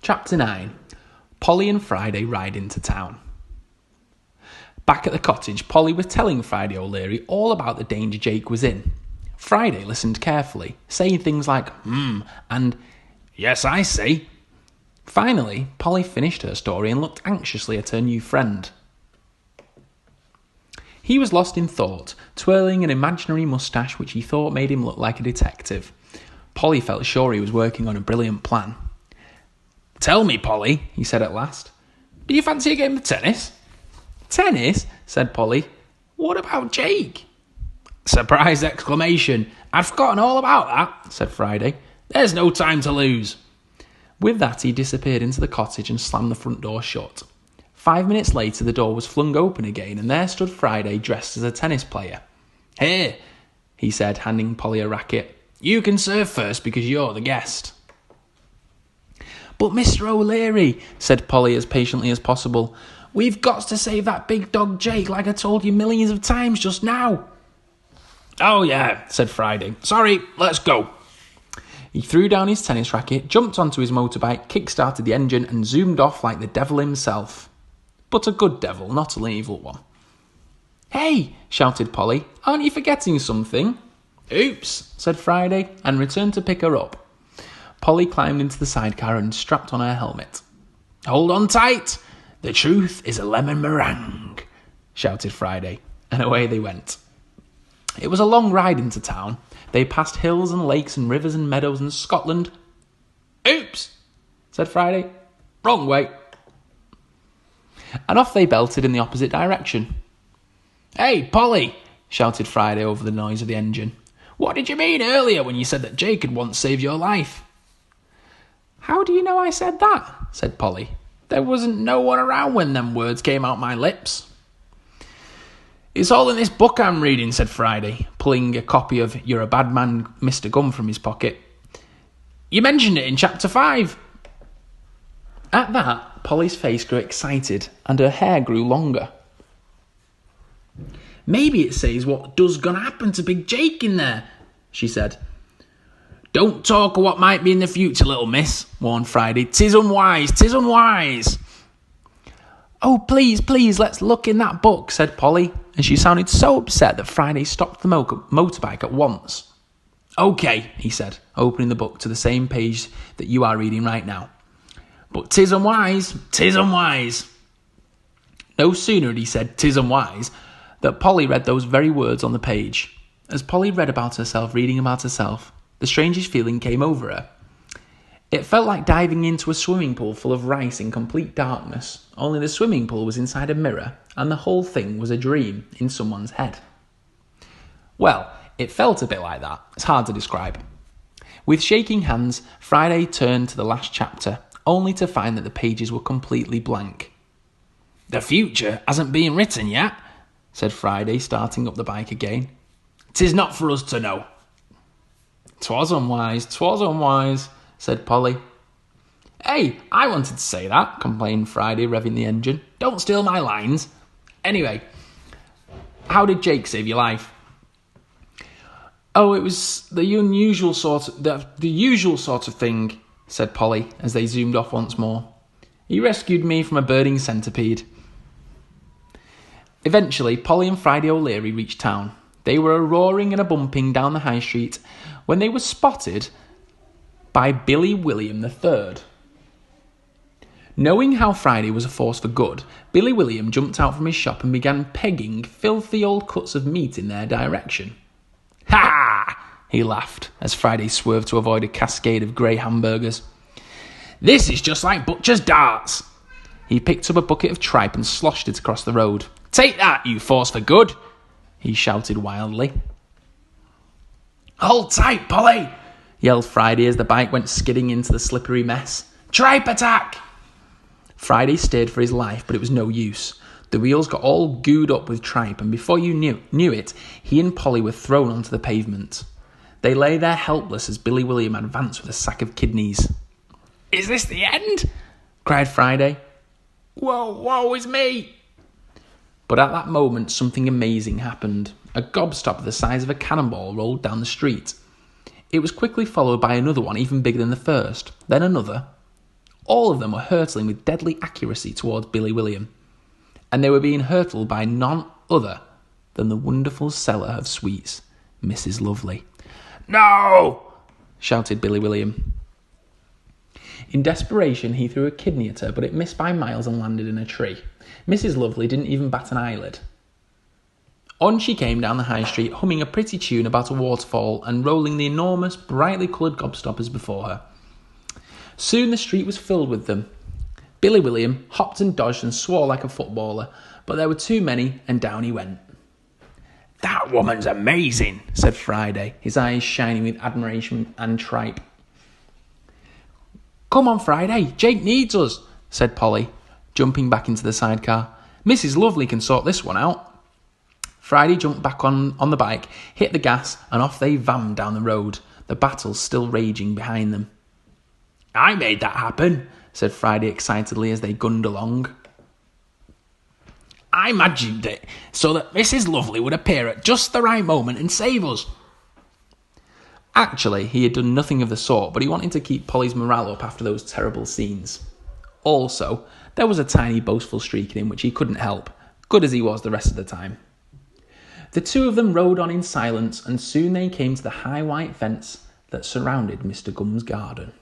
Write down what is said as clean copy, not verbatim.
Chapter 9. Polly and Friday ride into town. Back at the cottage, Polly was telling Friday O'Leary all about the danger Jake was in. Friday listened carefully, saying things like, and yes, I see. Finally, Polly finished her story and looked anxiously at her new friend. He was lost in thought, twirling an imaginary moustache which he thought made him look like a detective. Polly felt sure he was working on a brilliant plan. "Tell me, Polly," he said at last, "do you fancy a game of tennis?" "Tennis?" said Polly. "What about Jake?" Surprised exclamation. "I'd forgotten all about that," said Friday. "There's no time to lose." With that, he disappeared into the cottage and slammed the front door shut. 5 minutes later, the door was flung open again, and there stood Friday dressed as a tennis player. "Here," he said, handing Polly a racket. "You can serve first because you're the guest." "But Mr. O'Leary," said Polly as patiently as possible, "we've got to save that big dog Jake like I told you millions of times just now." "Oh yeah," said Friday. "Sorry, let's go." He threw down his tennis racket, jumped onto his motorbike, kick-started the engine and zoomed off like the devil himself. But a good devil, not an evil one. "Hey," shouted Polly, "aren't you forgetting something?" "Oops," said Friday, and returned to pick her up. Polly climbed into the sidecar and strapped on her helmet. "Hold on tight. The truth is a lemon meringue," shouted Friday, and away they went. It was a long ride into town. They passed hills and lakes and rivers and meadows and Scotland. "Oops," said Friday. "Wrong way." And off they belted in the opposite direction. "Hey, Polly," shouted Friday over the noise of the engine. "What did you mean earlier when you said that Jake had once saved your life?" "How do you know I said that?" said Polly. "There wasn't no one around when them words came out my lips." "It's all in this book I'm reading," said Friday, pulling a copy of You're a Bad Man, Mr. Gum from his pocket. "You mentioned it in chapter 5. At that, Polly's face grew excited and her hair grew longer. "Maybe it says what does gonna happen to Big Jake in there," she said. "Don't talk of what might be in the future, little miss," warned Friday. "'Tis unwise, 'tis unwise." "Oh, please, let's look in that book," said Polly, and she sounded so upset that Friday stopped the motorbike at once. "Okay," he said, opening the book to the same page that you are reading right now. "But 'tis unwise, 'tis unwise." No sooner had he said 'tis unwise that Polly read those very words on the page. As Polly read about herself reading about herself, the strangest feeling came over her. It felt like diving into a swimming pool full of rice in complete darkness, only the swimming pool was inside a mirror and the whole thing was a dream in someone's head. Well, it felt a bit like that. It's hard to describe. With shaking hands, Friday turned to the last chapter, only to find that the pages were completely blank. "The future hasn't been written yet," said Friday, starting up the bike again. "'Tis not for us to know." "'Twas unwise," said Polly. "Hey, I wanted to say that," complained Friday, revving the engine. "Don't steal my lines. Anyway, how did Jake save your life?" "Oh, it was the usual sort of thing," said Polly, as they zoomed off once more. "He rescued me from a burning centipede." Eventually, Polly and Friday O'Leary reached town. They were a-roaring and a-bumping down the high street when they were spotted by Billy William III. Knowing how Friday was a force for good, Billy William jumped out from his shop and began pegging filthy old cuts of meat in their direction. "Ha!" he laughed as Friday swerved to avoid a cascade of grey hamburgers. "This is just like butcher's darts." He picked up a bucket of tripe and sloshed it across the road. "Take that, you force for good," he shouted wildly. "Hold tight, Polly," yelled Friday as the bike went skidding into the slippery mess. "Tripe attack!" Friday steered for his life, but it was no use. The wheels got all gooed up with tripe, and before you knew it, he and Polly were thrown onto the pavement. They lay there helpless as Billy William advanced with a sack of kidneys. "Is this the end?" cried Friday. Woe is me!" But at that moment, something amazing happened. A gobstopper the size of a cannonball rolled down the street. It was quickly followed by another one even bigger than the first, then another. All of them were hurtling with deadly accuracy towards Billy William, and they were being hurtled by none other than the wonderful seller of sweets, Mrs. Lovely. "No!" shouted Billy William. In desperation, he threw a kidney at her, but it missed by miles and landed in a tree. Mrs. Lovely didn't even bat an eyelid. On she came down the high street, humming a pretty tune about a waterfall and rolling the enormous, brightly coloured gobstoppers before her. Soon the street was filled with them. Billy William hopped and dodged and swore like a footballer, but there were too many, and down he went. "That woman's amazing," said Friday, his eyes shining with admiration and tripe. "Come on, Friday, Jake needs us," said Polly, jumping back into the sidecar. "Mrs. Lovely can sort this one out." Friday jumped back on the bike, hit the gas, and off they vammed down the road, the battle still raging behind them. "I made that happen," said Friday excitedly as they gunned along. "I imagined it so that Mrs. Lovely would appear at just the right moment and save us." Actually, he had done nothing of the sort, but he wanted to keep Polly's morale up after those terrible scenes. Also, there was a tiny boastful streak in him which he couldn't help, good as he was the rest of the time. The two of them rode on in silence, and soon they came to the high white fence that surrounded Mr. Gum's garden.